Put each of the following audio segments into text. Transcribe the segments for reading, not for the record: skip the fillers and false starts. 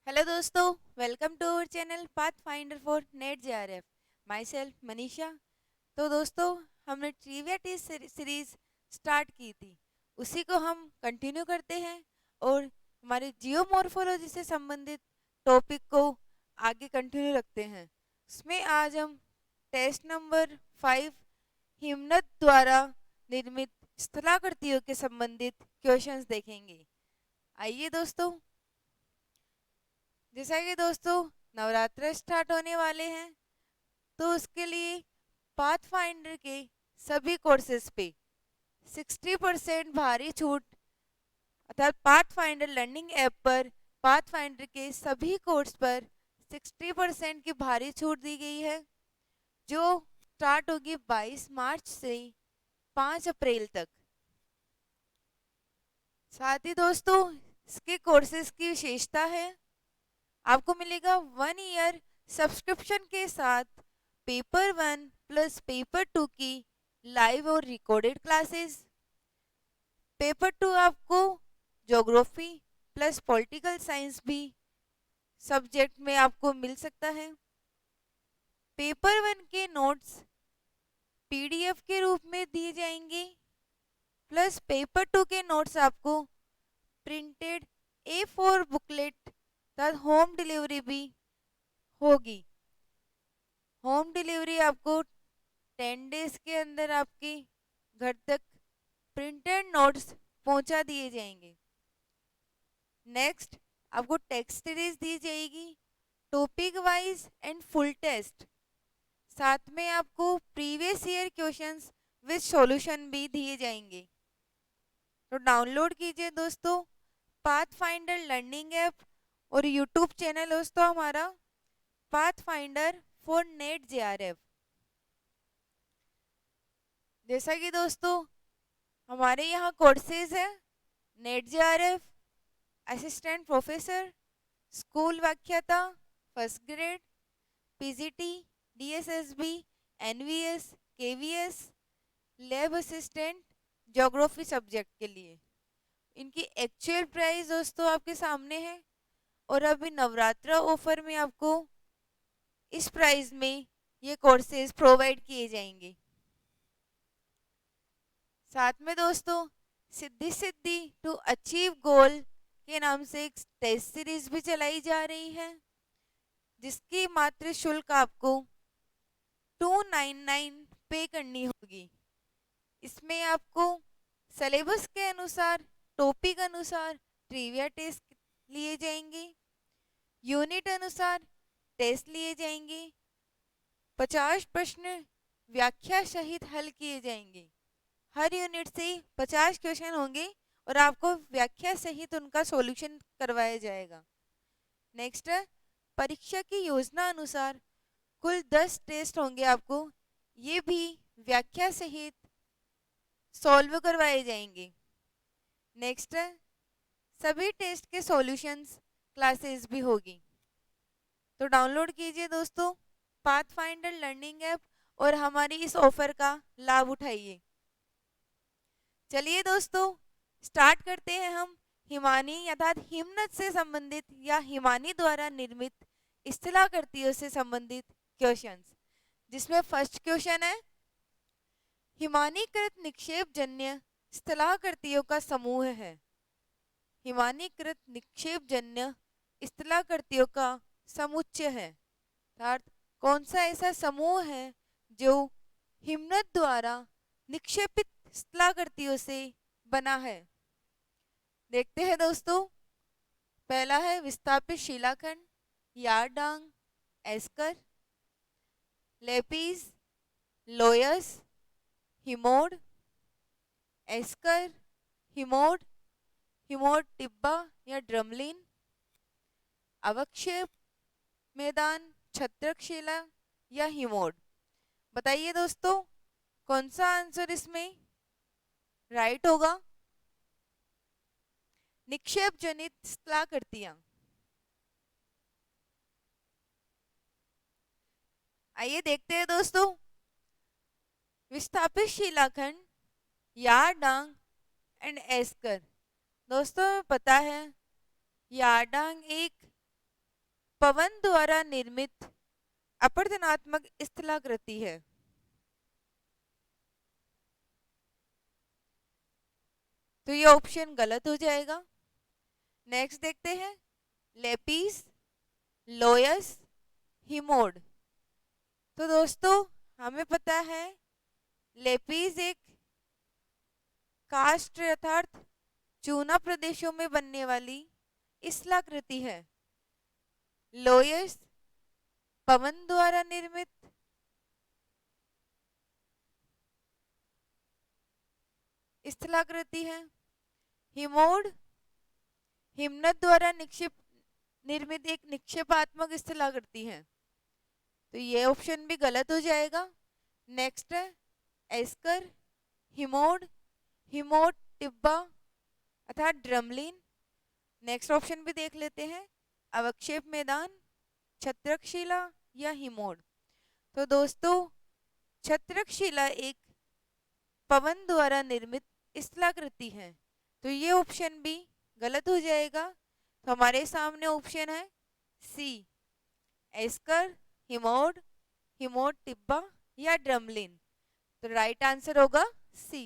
Hello दोस्तों, welcome to our channel path finder for NET JRF. Myself Manisha. तो दोस्तों, हमने ट्रिविया टेस्ट सीरीज स्टार्ट की थी, उसी को हम कंटिन्यू करते हैं और हमारे जियोमॉर्फोलॉजी से संबंधित टॉपिक को आगे कंटिन्यू रखते हैं। उसमें आज हम टेस्ट नंबर 5 हिमनद द्वारा निर्मित स्थलाकृतियों के संबंधित क्वेश्चंस देखेंगे। आइए दोस्तों, जैसा कि दोस्तों नवरात्र स्टार्ट होने वाले हैं, तो उसके लिए पाथ फाइंडर के सभी कोर्सेज पे 60% भारी छूट, अर्थात पाथ फाइंडर लर्निंग ऐप पर पाथ फाइंडर के सभी कोर्स पर 60% की भारी छूट दी गई है, जो स्टार्ट होगी 22 मार्च से 5 अप्रैल तक। साथ ही दोस्तों, इसके कोर्सेज की विशेषता है, आपको मिलेगा 1 ईयर सब्सक्रिप्शन के साथ पेपर 1 प्लस पेपर 2 की लाइव और रिकॉर्डेड क्लासेस। पेपर 2 आपको ज्योग्राफी प्लस पॉलिटिकल साइंस भी सब्जेक्ट में आपको मिल सकता है। पेपर 1 के नोट्स पीडीएफ के रूप में दिए जाएंगे, प्लस पेपर 2 के नोट्स आपको प्रिंटेड A4 बुकलेट तथा होम डिलीवरी भी होगी। होम डिलीवरी आपको 10 डेज के अंदर आपके घर तक प्रिंटेड नोट्स पहुंचा दिए जाएंगे। नेक्स्ट, आपको टेक्स्ट सीरीज दी जाएगी, topic wise and full test. साथ में आपको previous year questions with solution भी दिए जाएंगे। तो डाउनलोड कीजिए दोस्तों पाथ फाइंडर लर्निंग ऐप और यूट्यूब चैनल दोस्तों हमारा path finder for NET JRF. जैसा कि दोस्तों हमारे यहाँ कोर्सेज है, NET JRF, assistant professor, school व्याख्याता, first grade, PGT, DSSB, NVS, KVS, lab assistant, geography subject के लिए। इनकी एक्चुअल प्राइस दोस्तों आपके सामने है, और अभी नवरात्रा ऑफर में आपको इस प्राइस में ये कोर्सेज प्रोवाइड किए जाएंगे। साथ में दोस्तों सिद्धि सिद्धि टू अचीव गोल के नाम से एक टेस्ट सीरीज भी चलाई जा रही है, जिसकी मात्र शुल्क आपको 299 पे करनी होगी। इसमें आपको सिलेबस के अनुसार, टॉपिक अनुसार ट्रिविया टेस्ट लिए जाएंगे, यूनिट अनुसार टेस्ट लिए जाएंगे, 50 प्रश्न व्याख्या सहित हल किए जाएंगे। हर यूनिट से 50 क्वेश्चन होंगे और आपको व्याख्या सहित उनका सॉल्यूशन करवाया जाएगा। नेक्स्ट है, परीक्षा की योजना अनुसार कुल 10 टेस्ट होंगे, आपको ये भी व्याख्या सहित सॉल्व करवाए जाएंगे। नेक्स्ट है, सभी टेस्ट के सॉल्यूशंस क्लासेस भी होगी। तो डाउनलोड कीजिए दोस्तों पाथ फाइंडर लर्निंग ऐप और हमारी इस ऑफर का लाभ उठाइए। चलिए दोस्तों, स्टार्ट करते हैं हम हिमानी अर्थात हिमनद से संबंधित या हिमानी द्वारा निर्मित स्थलाकृतियों से संबंधित क्वेश्चंस, जिसमें फर्स्ट क्वेश्चन है, हिमानीकृत निक्षेप जन्य स्थलाकृतियों का समूह है। हिमानीकृत निक्षेप जन्य स्थलाकृतियों का समुच्चय है, अर्थात कौन सा ऐसा समूह है जो हिमनद द्वारा निक्षेपित स्थलाकृतियों से बना है। देखते हैं दोस्तों, पहला है विस्थापित शिलाखंड, यारडांग, एस्कर, लेपीज, लोयस, हिमोड, एस्कर, हिमोड, हिमोड टिब्बा या ड्रमलिन, अवक्षेप मैदान, छत्रकशिला या हिमोड। बताइए दोस्तों, कौन सा आंसर इसमें राइट होगा। निक्षेप जनित स्थलाकृतियां, आइए देखते हैं दोस्तों। विस्थापित शिलाखंड, यारडांग एंड एस्कर। दोस्तों पता है यारडांग एक पवन द्वारा निर्मित अपरदनात्मक स्थलाकृति है? तो ये ऑप्शन गलत हो जाएगा। नेक्स्ट देखते हैं, लेपिस, लोयस, हिमोड। तो दोस्तों हमें पता है लेपिस एक कास्ट अर्थात चूना प्रदेशों में बनने वाली स्थलाकृति है। लोयस पवन द्वारा निर्मित स्थलाकृति है। हिमोड हिमनद द्वारा निर्मित एक निक्षेपात्मक स्थलाकृति है। तो ये ऑप्शन भी गलत हो जाएगा। नेक्स्ट है एस्कर, हिमोड, हिमोड टिब्बा अर्थात ड्रमलिन। नेक्स्ट ऑप्शन भी देख लेते हैं, अवक्षेप मैदान, छत्रकशिला या हिमोड। तो दोस्तों छत्रकशिला एक पवन द्वारा निर्मित स्थलाकृति है, तो ये ऑप्शन भी गलत हो जाएगा। तो हमारे सामने ऑप्शन है सी, एस्कर, हिमोड, हिमोड टिब्बा या ड्रमलिन। तो राइट आंसर होगा सी।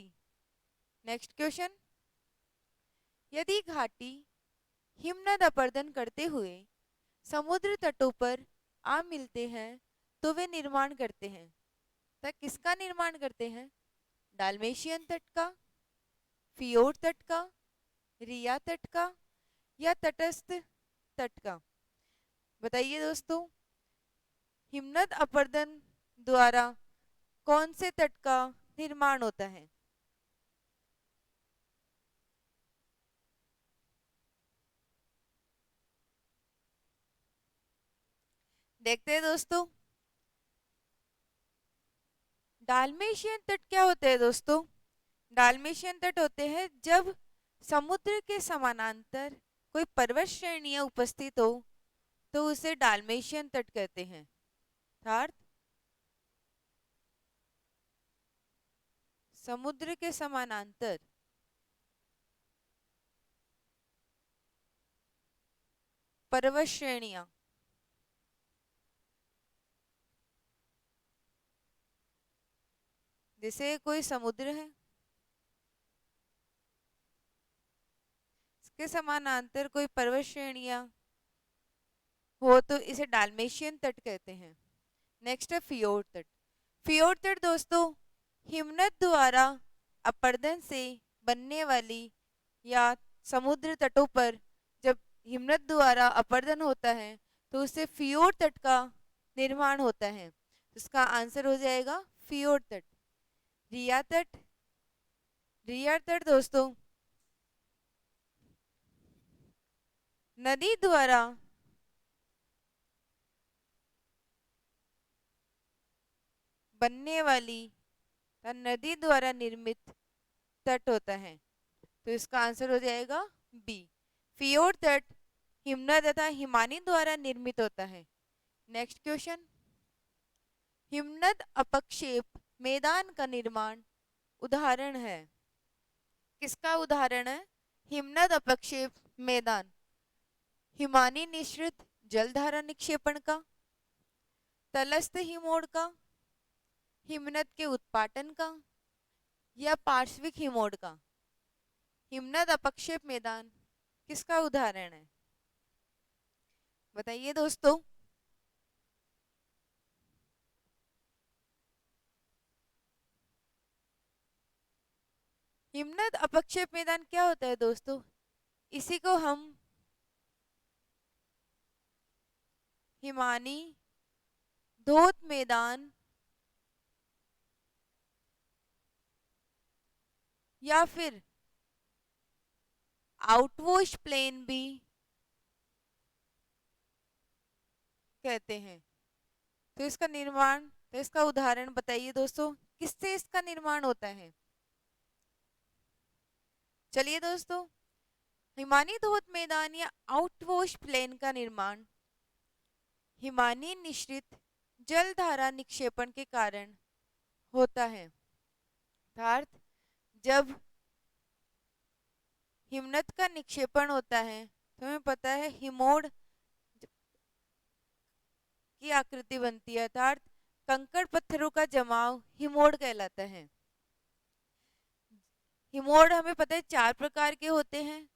नेक्स्ट क्वेश्चन, यदि घाटी हिमनद अपरदन करते हुए समुद्र तटों पर आ मिलते हैं तो वे निर्माण करते हैं, तब किसका निर्माण करते हैं? डाल्मेशियन तट का, फियोर्ड तट का, रिया तट का या तटस्थ तट का? बताइए दोस्तों, हिमनद अपरदन द्वारा कौन से तट का निर्माण होता है? देखते हैं दोस्तों, डाल्मेशियन तट क्या होते हैं दोस्तों? डाल्मेशियन तट होते हैं जब समुद्र के समानांतर कोई पर्वत श्रेणियां उपस्थित हो तो उसे डाल्मेशियन तट कहते हैं। अर्थात समुद्र के समानांतर पर्वत श्रेणियां जैसे कोई समुद्र है, इसके समानांतर कोई पर्वत श्रेणियां हो तो इसे डाल्मेशियन तट कहते हैं। नेक्स्ट है फियोर्ड तट। फियोर्ड तट दोस्तों हिमनद द्वारा अपरदन से बनने वाली या समुद्र तटों पर जब हिमनद द्वारा अपरदन होता है तो उससे फियोर्ड तट का निर्माण होता है। इसका आंसर हो जाएगा फियोर्ड तट। रिया तट, रिया तट दोस्तों नदी द्वारा बनने वाली नदी द्वारा निर्मित तट होता है, तो इसका आंसर हो जाएगा बी। फियोर्ड तट हिमनद तथा हिमानी द्वारा निर्मित होता है। नेक्स्ट क्वेश्चन, हिमनद अपक्षेप मैदान का निर्माण उदाहरण है? किसका उदाहरण है हिमनद अपक्षेप मैदान? हिमानी निश्रित जलधारा निक्षेपण का, तलस्थ हिमोड का, हिमनद के उत्पाटन का या पार्श्विक हिमोड का? हिमनद अपक्षेप मैदान किसका उदाहरण है? बताइए दोस्तों। हिमनद अपक्षेप मैदान क्या होता है दोस्तों? इसी को हम हिमानी धोत मैदान या फिर आउटवॉश प्लेन भी कहते हैं। तो इसका उदाहरण बताइए दोस्तों, किससे इसका निर्माण होता है? चलिए दोस्तों, हिमानी धोत मैदान या आउटवॉश प्लेन का निर्माण हिमानी निश्रित जलधारा निक्षेपण के कारण होता है। अर्थात जब हिमनद का निक्षेपण होता है तो हमें पता है हिमोड की आकृति बनती है, अर्थात कंकड़ पत्थरों का जमाव हिमोड़ कहलाता है। हिमोड़ हमें पता है 4 प्रकार के होते हैं: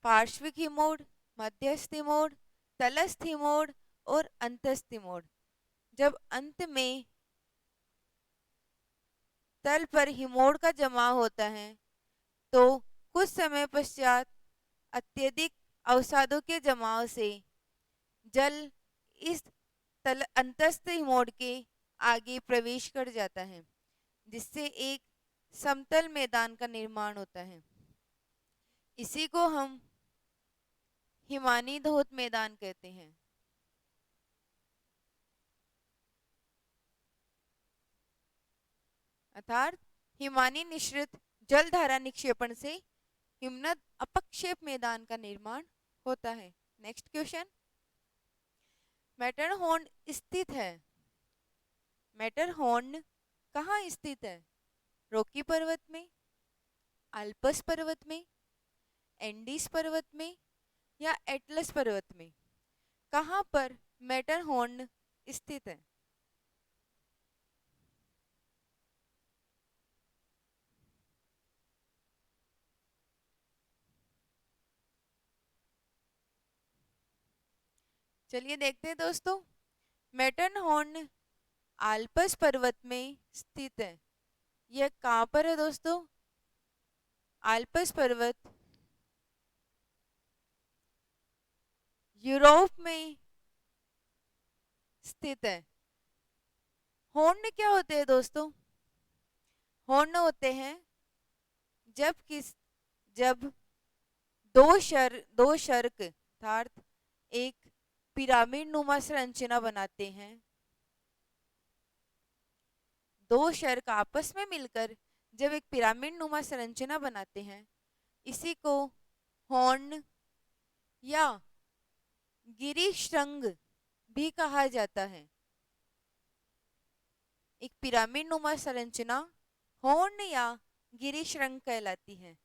पार्श्विक हिमोड़, मध्यस्थ हिमोड़, तलस्थ हिमोड़ और अंतस्थ हिमोड़। जब अंत में तल पर हिमोड़ का जमाव होता है तो कुछ समय पश्चात अत्यधिक अवसादों के जमाव से जल इस अंतस्थ हिमोड़ के आगे प्रवेश कर जाता है, जिससे एक समतल मैदान का निर्माण होता है। इसी को हम हिमानीधोत मैदान कहते हैं। अर्थात हिमानी मिश्रित जलधारा निक्षेपण से हिमनद अपक्षेप मैदान का निर्माण होता है। नेक्स्ट क्वेश्चन, मैटरहॉर्न स्थित है। मैटरहॉर्न कहाँ स्थित है? रॉकी पर्वत में, आल्प्स पर्वत में, एंडीज पर्वत में या एटलस पर्वत में? कहाँ पर मैटरहॉर्न स्थित है? चलिए देखते हैं दोस्तों। मैटरहॉर्न आल्प्स पर्वत में स्थित है। यह कहाँ पर है दोस्तों? आल्प्स पर्वत यूरोप में स्थित है। हॉर्न क्या होते हैं दोस्तों? हॉर्न होते हैं जब दो शर्क अर्थात एक पिरामिड नुमा संरचना बनाते हैं। दो शर्क आपस में मिलकर जब एक पिरामिड नुमा संरचना बनाते हैं, इसी को हॉर्न या गिरिशृंग भी कहा जाता है। एक पिरामिड नुमा संरचना हॉर्न या गिरिशृंग कहलाती है।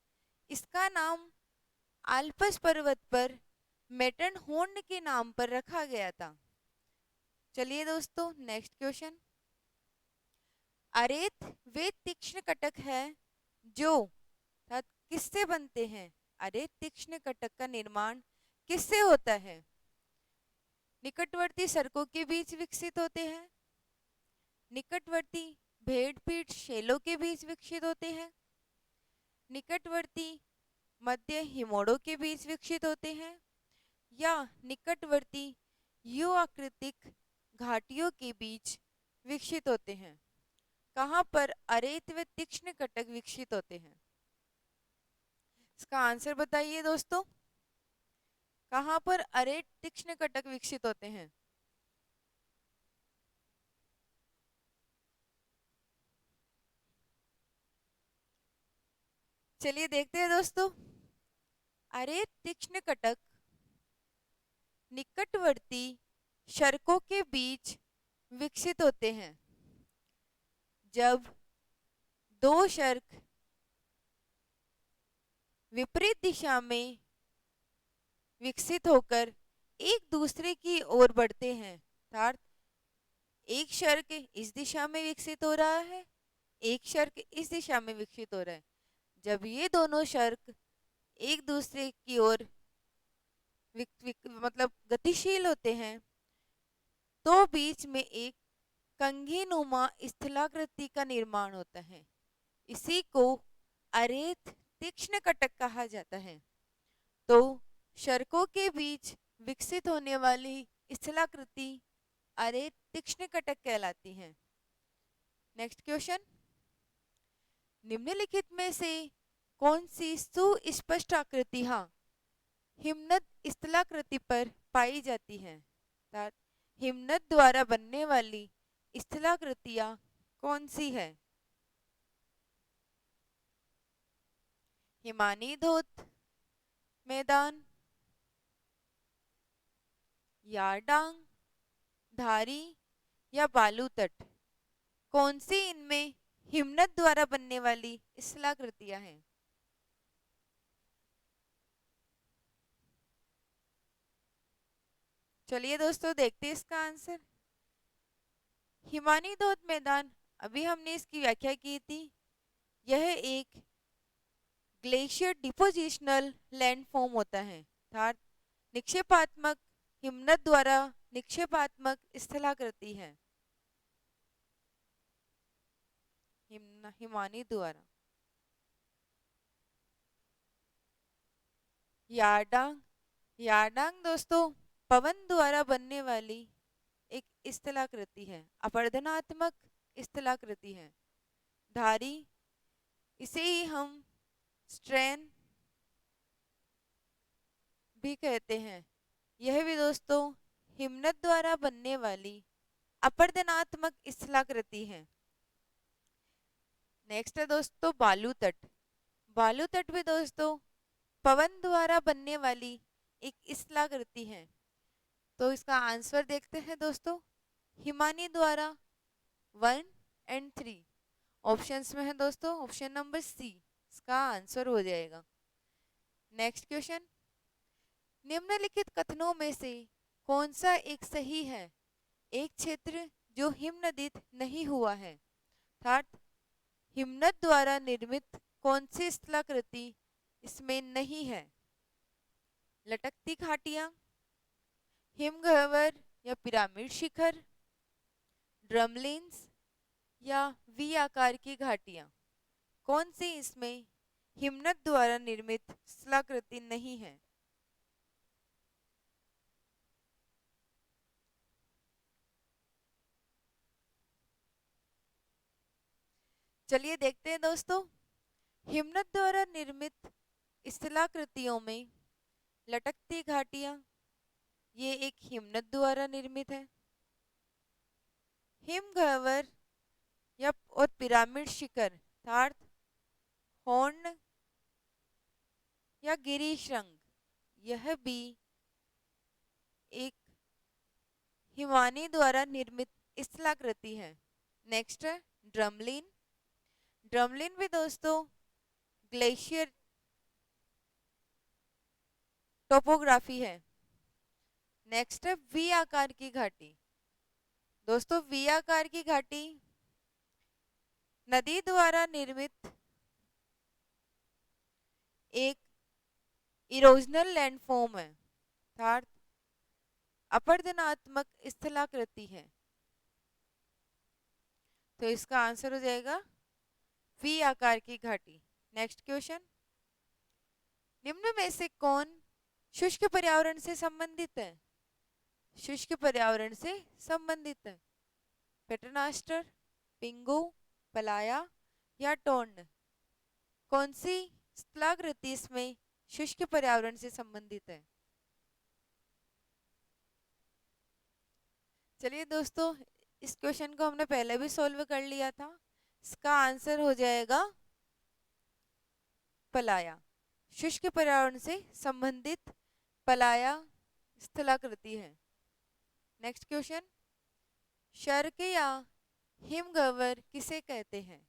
इसका नाम आल्प्स पर्वत पर मैटरहॉर्न के नाम पर रखा गया था। चलिए दोस्तों नेक्स्ट क्वेश्चन, अरेत वे तीक्ष्ण कटक है जो किससे बनते हैं? अरेत तीक्ष्ण कटक का निर्माण किससे होता है? निकटवर्ती सड़कों के बीच विकसित होते हैं, निकटवर्ती भेड़पीठ शैलों के बीच विकसित होते हैं, निकटवर्ती मध्य हिमोड़ों के बीच विकसित होते हैं, या निकटवर्ती यू आकृतिक घाटियों के बीच विकसित होते हैं? कहाँ पर अरेत व तीक्ष्ण कटक विकसित होते हैं? इसका आंसर बताइए दोस्तों। कहाँ पर अरेत तीक्ष्ण कटक विकसित होते हैं? चलिए देखते हैं दोस्तों। अरेत तीक्ष्ण कटक निकटवर्ती शर्कों के बीच विकसित होते हैं जब दो शर्क विपरीत दिशा में विकसित होकर एक दूसरे की ओर बढ़ते हैं। अर्थात एक शर्क इस दिशा में विकसित हो रहा है, एक शर्क इस दिशा में विकसित हो रहा है। जब ये दोनों शर्क एक दूसरे की ओर मतलब गतिशील होते हैं तो बीच में एक कंघीनुमा स्थलाकृति का निर्माण होता है। इसी को अरेत तीक्ष्ण कटक कहा जाता है। तो शर्कों के बीच विकसित होने वाली स्थलाकृति अरेत तीक्ष्ण कटक कहलाती है। नेक्स्ट क्वेश्चन, निम्नलिखित में से कौन सी सुस्पष्ट आकृतियां हिमनद स्थलाकृति पर पाई जाती हैं? अर्थात हिमनद द्वारा बनने वाली स्थलाकृतियां कौन सी है? हिमानीधोत मैदान, यारडांग, धारी या बालू तट? कौन सी इनमें हिमनद द्वारा बनने वाली स्थलाकृतियां हैं? चलिए दोस्तों देखते हैं इसका आंसर। हिमानी धोद मैदान, अभी हमने इसकी व्याख्या की थी, यह एक ग्लेशियर डिपोजिशनल लैंडफॉर्म होता है अर्थात निक्षेपात्मक हिमनद द्वारा निक्षेपात्मक स्थलाकृति है। हिमानी द्वारा। यारडांग, यारडांग दोस्तों पवन द्वारा बनने वाली एक स्थलाकृति है, अपरदनात्मक स्थलाकृति है। धारी, इसे ही हम स्ट्रेन भी कहते हैं, यह भी दोस्तों हिमनद द्वारा बनने वाली अपरदनात्मक स्थलाकृति है। नेक्स्ट है दोस्तों बालू तट। बालू तट भी दोस्तों पवन द्वारा बनने वाली एक स्थलाकृति है। तो इसका आंसर देखते हैं दोस्तों, हिमानी द्वारा 1 और 3 ऑप्शंस में है दोस्तों, ऑप्शन नंबर सी इसका आंसर हो जाएगा। नेक्स्ट क्वेश्चन, निम्नलिखित कथनों में से कौन सा एक सही है? एक क्षेत्र जो हिमनदित नहीं हुआ है, अर्थात हिमनद द्वारा निर्मित कौन सी स्थलाकृति इसमें नहीं है? लटकती घाटियां, हिमगह्वर या पिरामिड शिखर, ड्रमलिन्स या वी आकार की घाटियां, कौन सी इसमें हिमनद द्वारा निर्मित स्थलाकृति नहीं है? चलिए देखते हैं दोस्तों, हिमनद द्वारा निर्मित स्थलाकृतियों में लटकती घाटियां, ये एक हिमनद द्वारा निर्मित है। हिमगह्वर या और पिरामिड शिखर अर्थात हॉर्न या गिरिशृंग, यह भी एक हिमानी द्वारा निर्मित स्थलाकृति है। नेक्स्ट है ड्रमलिन। ड्रमलिन भी दोस्तों ग्लेशियर टोपोग्राफी है। नेक्स्ट है वी आकार की घाटी। दोस्तों वी आकार की घाटी नदी द्वारा निर्मित एक इरोजनल लैंडफॉर्म है, अर्थात अपरदनात्मक स्थलाकृति है। तो इसका आंसर हो जाएगा वी आकार की घाटी। नेक्स्ट क्वेश्चन, निम्न में से कौन शुष्क पर्यावरण से संबंधित है? शुष्क पर्यावरण से संबंधित है। पेटर्नास्टर, पिंगो, पलाया या टोर्न, कौन सी स्थलाकृति इसमें शुष्क पर्यावरण से संबंधित है? चलिए दोस्तों, इस क्वेश्चन को हमने पहले भी सॉल्व कर लिया था। इसका आंसर हो जाएगा पलाया। शुष्क पर्यावरण से संबंधित पलाया स्थलाकृति है। नेक्स्ट क्वेश्चन, शर्क या हिमगह्वर किसे कहते हैं?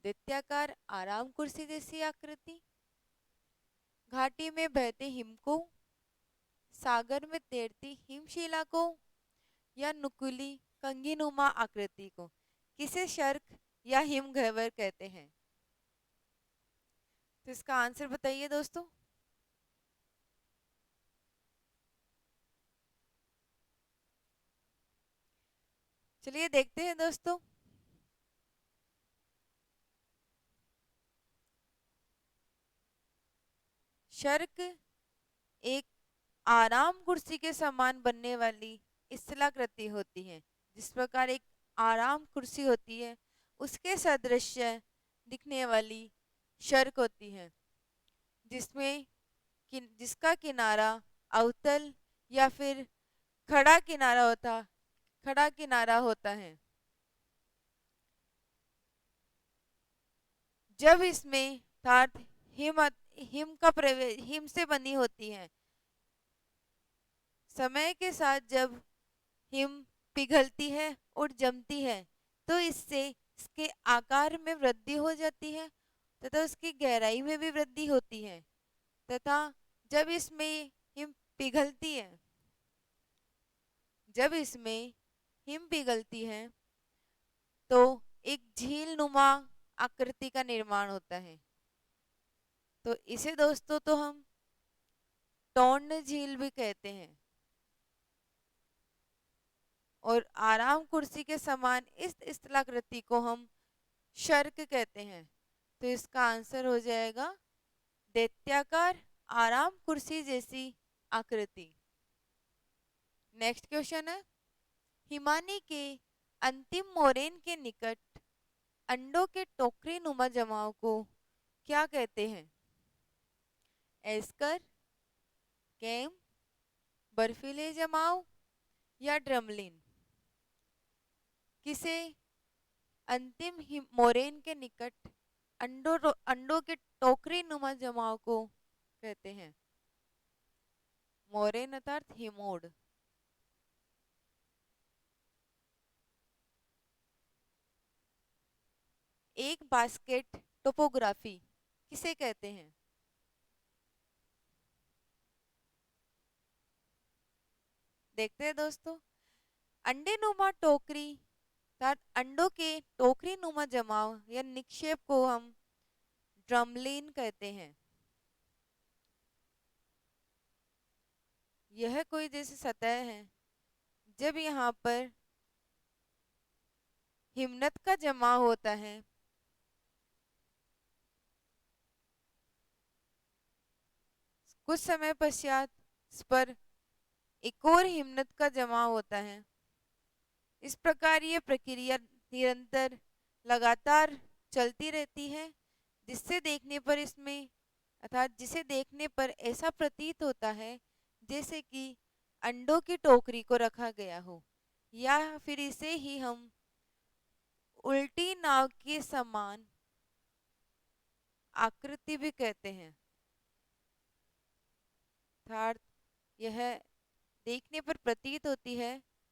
दैत्याकार आराम कुर्सी जैसी आकृति, घाटी में बहते हिम को, सागर में तैरती हिमशिला को या नुकीली कंगीनुमा आकृति को किसे शर्क या हिमगह्वर कहते हैं? तो इसका आंसर बताइए दोस्तों। चलिए देखते हैं दोस्तों, शर्क एक आराम कुर्सी के समान बनने वाली स्थलाकृति होती है। जिस प्रकार एक आराम कुर्सी होती है उसके सदृश दिखने वाली शर्क होती है, जिसमें जिसका किनारा अवतल या फिर खड़ा किनारा होता है। जब इसमें अर्थात हिम का प्रवेश हिम से बनी होती है, समय के साथ जब हिम पिघलती है और जमती है तो इससे इसके आकार में वृद्धि हो जाती है तथा उसकी गहराई में भी वृद्धि होती है, तथा जब इसमें हिम पिघलती है जब इसमें हिम पिघलती है तो एक झील नुमा आकृति का निर्माण होता है। तो इसे दोस्तों तो हम टोर्न झील भी कहते हैं। और आराम कुर्सी के समान इस स्थलाकृति को हम शर्क कहते हैं। तो इसका आंसर हो जाएगा दैत्याकार आराम कुर्सी जैसी आकृति। नेक्स्ट क्वेश्चन है, हिमानी के अंतिम मोरेन के निकट अंडों के टोकरी नुमा जमाव को क्या कहते हैं? एस्कर, कैम, बर्फीले जमाव या ड्रमलिन? किसे अंतिम मोरेन के निकट अंडों के टोकरी नुमा जमाव को कहते हैं? मोरेन अर्थात हिमोड। एक बास्केट टोपोग्राफी किसे कहते हैं? देखते हैं दोस्तों, अंडे नुमा टोकरी अर्थात अंडों के टोकरी नुमा जमाव या निक्षेप को हम ड्रमलिन कहते हैं। यह कोई जैसी सतह है जब यहाँ पर हिमनद का जमाव होता है कुछ समय पश्चात इस पर एक और हिमनद का जमाव होता है। इस प्रकार ये प्रक्रिया निरंतर लगातार चलती रहती है, जिससे देखने पर इसमें अर्थात जिसे देखने पर ऐसा प्रतीत होता है जैसे कि अंडों की टोकरी को रखा गया हो, या फिर इसे ही हम उल्टी नाव के समान आकृति भी कहते हैं। अर्थात यह देखने पर प्रतीत होती है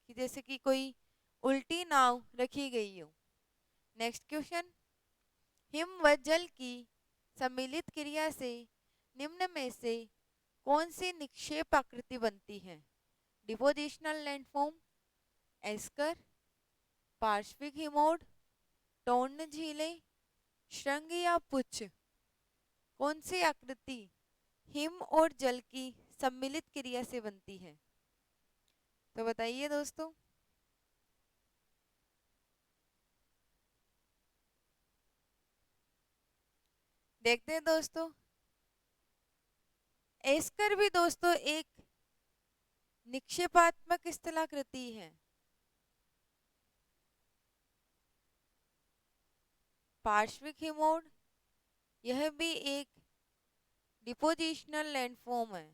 कि जैसे कि कोई उल्टी नाव रखी गई हो। नेक्स्ट क्वेश्चन, हिम व जल की सम्मिलित क्रिया से निम्न में से कौन सी निक्षेप आकृति बनती है? डिपोजिशनल लैंडफॉर्म, एस्कर, पार्श्विक हिमोड, टोर्न झीलें, श्रृंग या पुच्छ? कौन सी आकृति हिम और जल की सम्मिलित क्रिया से बनती है? तो बताइए दोस्तों। देखते हैं दोस्तों, एस्कर भी दोस्तों एक निक्षेपात्मक स्थलाकृति है। पार्श्विक हिमोड यह भी एक डिपोजिशनल लैंडफॉर्म है।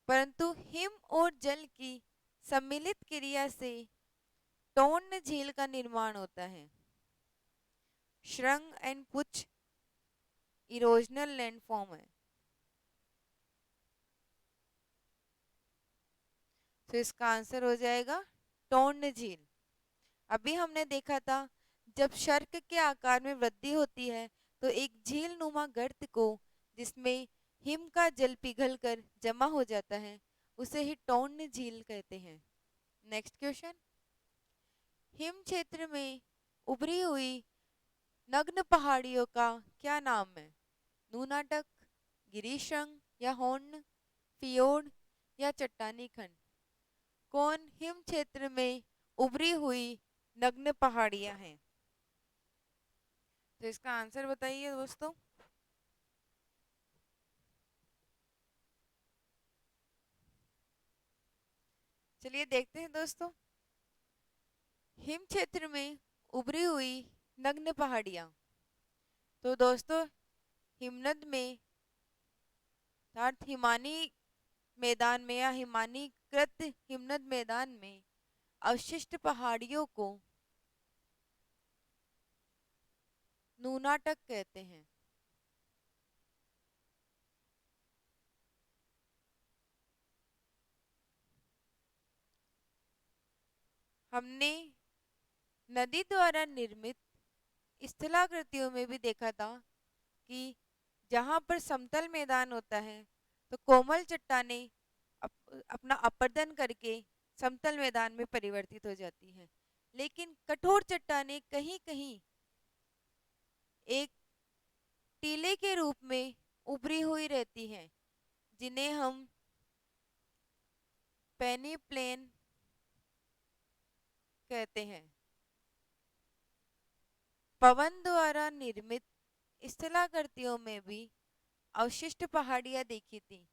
परंतु हिम और जल की सम्मिलित क्रिया से टोर्न झील का निर्माण होता है। श्रृंग एंड पुच्छ इरोजनल लैंडफॉर्म है। तो इसका आंसर हो जाएगा टोर्न झील। अभी हमने देखा था जब शर्क के आकार में वृद्धि होती है तो एक झील नुमा गर्त को जिसमें हिम का जल पिघलकर जमा हो जाता है उसे ही टोर्न झील कहते हैं। नेक्स्ट क्वेश्चन, हिम क्षेत्र में उभरी हुई नग्न पहाड़ियों का क्या नाम है? नूनाटक, गिरीशंग या हॉर्न, फियोर्ड या चट्टानी खंड? कौन हिम क्षेत्र में उभरी हुई नग्न पहाड़ियां हैं? तो इसका आंसर बताइए दोस्तों। चलिए देखते हैं दोस्तों, हिम क्षेत्र में उभरी हुई नग्न पहाड़ियां। तो दोस्तों, हिमनद में अर्थात हिमानी मैदान में या हिमानीकृत हिमनद मैदान में अवशिष्ट पहाड़ियों को नूनाटक कहते हैं। हमने नदी द्वारा निर्मित स्थलाकृतियों में भी देखा था कि जहाँ पर समतल मैदान होता है तो कोमल चट्टानें अपना अपर्दन करके समतल मैदान में परिवर्तित हो जाती हैं, लेकिन कठोर चट्टानें कहीं कहीं एक टीले के रूप में उभरी हुई रहती हैं, जिन्हें हम पेनीप्लेन कहते हैं। पवन द्वारा निर्मित स्थलाकृतियों में भी अवशिष्ट पहाड़ियां देखी थी,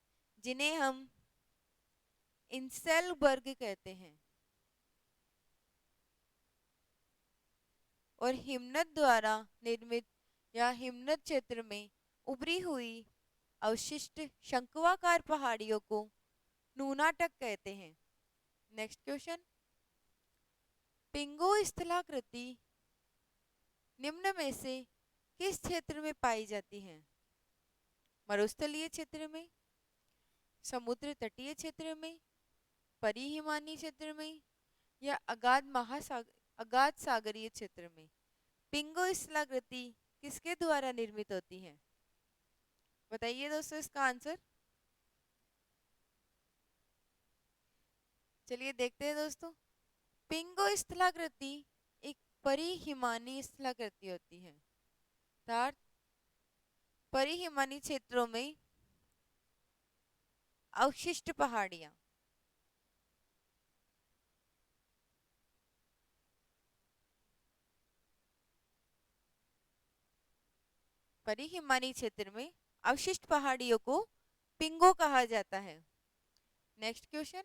जिन्हें हम इंसेलबर्ग कहते हैं। और हिमनद द्वारा निर्मित या हिमनद क्षेत्र में उभरी हुई अवशिष्ट शंक्वाकार पहाड़ियों को नूनाटक कहते हैं। नेक्स्ट क्वेश्चन, पिंगो स्थलाकृति निम्न में से किस क्षेत्र में पाई जाती है? मरुस्थलीय क्षेत्र में, समुद्र तटीय क्षेत्र में, परिहिमानी क्षेत्र में, या अगाध सागरीय क्षेत्र में? पिंगो स्थलाकृति किसके द्वारा निर्मित होती है? बताइए दोस्तों इसका आंसर। चलिए देखते हैं दोस्तों। पिंगो स्थलाकृति एक परिहिमानी स्थलाकृति होती है, अर्थात परिहिमानी क्षेत्रों में अवशिष्ट पहाड़ियां। परिहिमानी क्षेत्र में अवशिष्ट पहाड़ियों को पिंगो कहा जाता है। नेक्स्ट क्वेश्चन,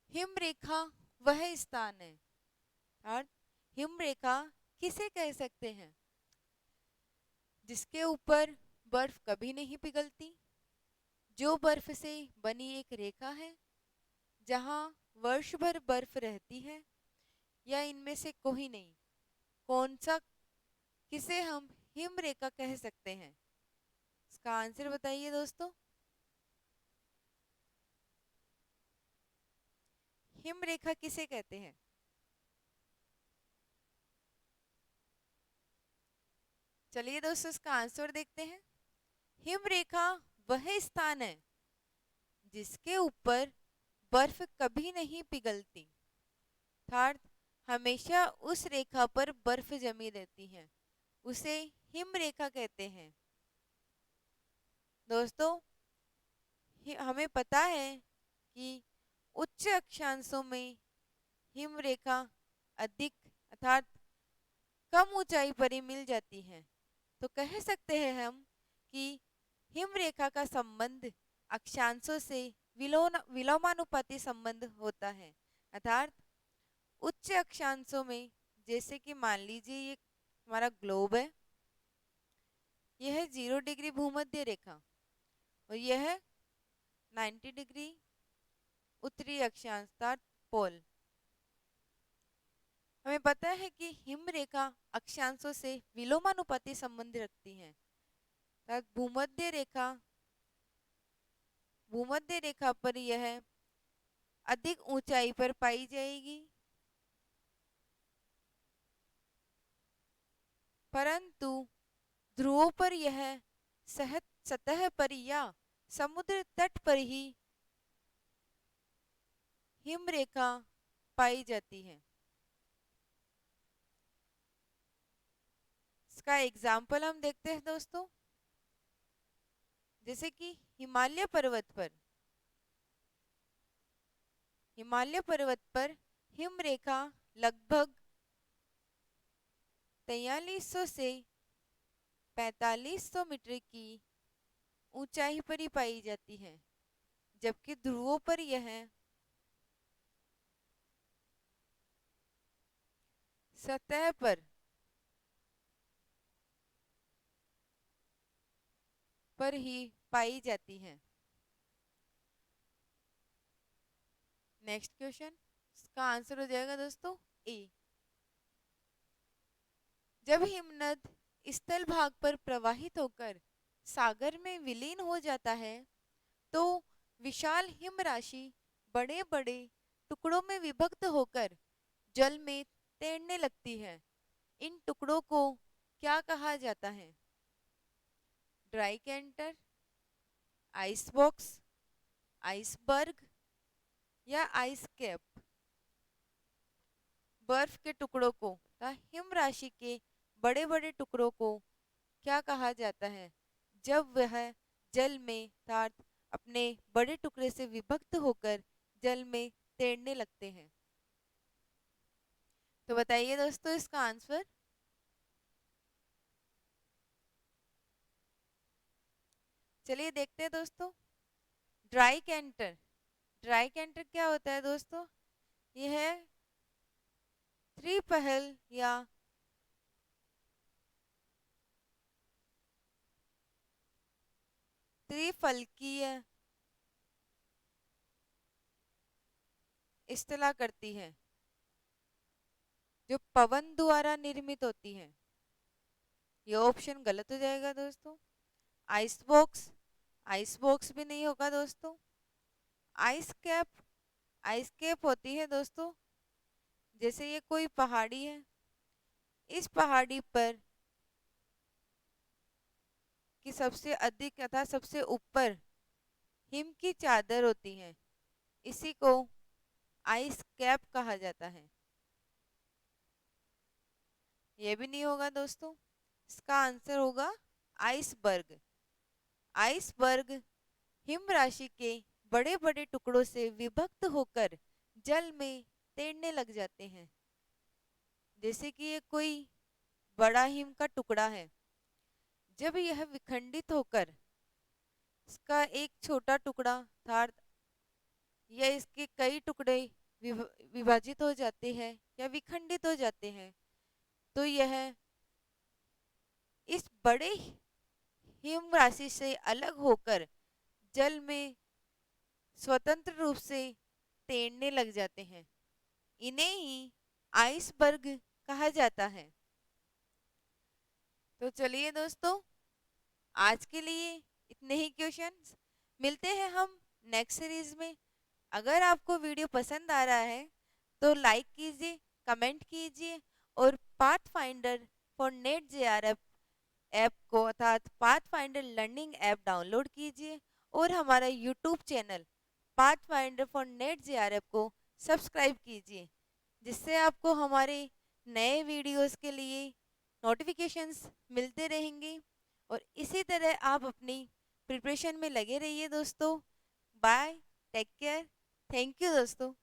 हिम रेखा वह स्थान है, और हिम रेखा किसे कह सकते हैं? जिसके ऊपर बर्फ कभी नहीं पिघलती, जो बर्फ से बनी एक रेखा है, जहां वर्ष भर बर्फ रहती है, या इनमें से कोई नहीं? कौन सा, किसे हम हिम रेखा कह सकते हैं? इसका आंसर बताइए दोस्तों। हिम रेखा किसे कहते हैं? चलिए दोस्तों इसका आंसर देखते हैं। हिम रेखा वह स्थान है जिसके ऊपर बर्फ कभी नहीं पिघलती, अर्थात हमेशा उस रेखा पर बर्फ जमी रहती है, उसे हिम रेखा कहते हैं। दोस्तों हमें पता है कि उच्च अक्षांशों में हिम रेखा अधिक अर्थात कम ऊंचाई पर ही मिल जाती है, तो कह सकते हैं हम कि हिम रेखा का संबंध अक्षांशों से विलोमानुपाती संबंध होता है, अर्थात उच्च अक्षांशों में, जैसे कि मान लीजिए ये हमारा ग्लोब है, यह 0 डिग्री भूमध्य रेखा और यह 90 डिग्री उत्तरी अक्षांश अर्थात पोल। हमें पता है कि हिम रेखा अक्षांशों से विलोमानुपाती संबंध रखती है, अर्थात भूमध्य रेखा पर यह अधिक ऊंचाई पर पाई जाएगी, परंतु ध्रुवों पर यह सतह पर या समुद्र तट पर ही हिम रेखा पाई जाती है। इसका एग्जाम्पल हम देखते हैं दोस्तों, जैसे कि हिमालय पर्वत पर हिम रेखा लगभग 4300 से 4500 मीटर की ऊंचाई पर ही पाई जाती है, जबकि ध्रुवों पर यह सतह पर ही पाई जाती है। नेक्स्ट क्वेश्चन, इसका आंसर हो जाएगा दोस्तों ए। जब हिमनद स्थल भाग पर प्रवाहित होकर सागर में विलीन हो जाता है, तो विशाल हिम राशि बड़े बड़े टुकड़ों में विभक्त होकर जल में तैरने लगती है। इन टुकड़ों को क्या कहा जाता है? Dry canter, ice box, iceberg या आइस कैप। बर्फ के टुकड़ों को तथा हिम राशि के बड़े बड़े टुकड़ों को क्या कहा जाता है जब वह जल में अर्थात अपने बड़े टुकड़े से विभक्त होकर जल में तैरने लगते हैं? तो बताइए दोस्तों इसका आंसर। चलिए देखते हैं दोस्तों। Dry canter. ड्राई कैंटर क्या होता है दोस्तों? यह है त्रिपहल या त्रिफलकीय इस्तेला करती है जो पवन द्वारा निर्मित होती है। ये ऑप्शन गलत हो जाएगा दोस्तों। आइस बॉक्स, आइस बॉक्स भी नहीं होगा दोस्तों। आइस कैप, आइस कैप होती है दोस्तों जैसे ये कोई पहाड़ी है, इस पहाड़ी पर की सबसे अधिक तथा सबसे ऊपर हिम की चादर होती है, इसी को आइस कैप कहा जाता है। ये भी नहीं होगा दोस्तों। इसका आंसर होगा आइसबर्ग। आइसबर्ग हिम राशि के बड़े बड़े टुकड़ों से विभक्त होकर जल में तैरने लग जाते हैं। जैसे कि ये कोई बड़ा हिम का टुकड़ा है, जब यह विखंडित होकर इसका एक छोटा टुकड़ा था या इसके कई टुकड़े विभाजित हो जाते हैं या विखंडित हो जाते हैं, तो यह इस बड़े हिम राशि से अलग होकर जल में स्वतंत्र रूप से तैरने लग जाते हैं। इन्हें ही आइसबर्ग कहा जाता है। तो चलिए दोस्तों, आज के लिए इतने ही क्वेश्चंस। मिलते हैं हम नेक्स्ट सीरीज में। अगर आपको वीडियो पसंद आ रहा है तो लाइक कीजिए, कमेंट कीजिए और path finder for NET JRF app को अर्थात path finder learning app download कीजिए और हमारा YouTube channel path finder for NET JRF को सब्सक्राइब कीजिए, जिससे आपको हमारे नए वीडियोस के लिए नोटिफिकेशंस मिलते रहेंगे। और इसी तरह आप अपनी प्रिपरेशन में लगे रहिए दोस्तों। Bye, take care, thank you दोस्तों।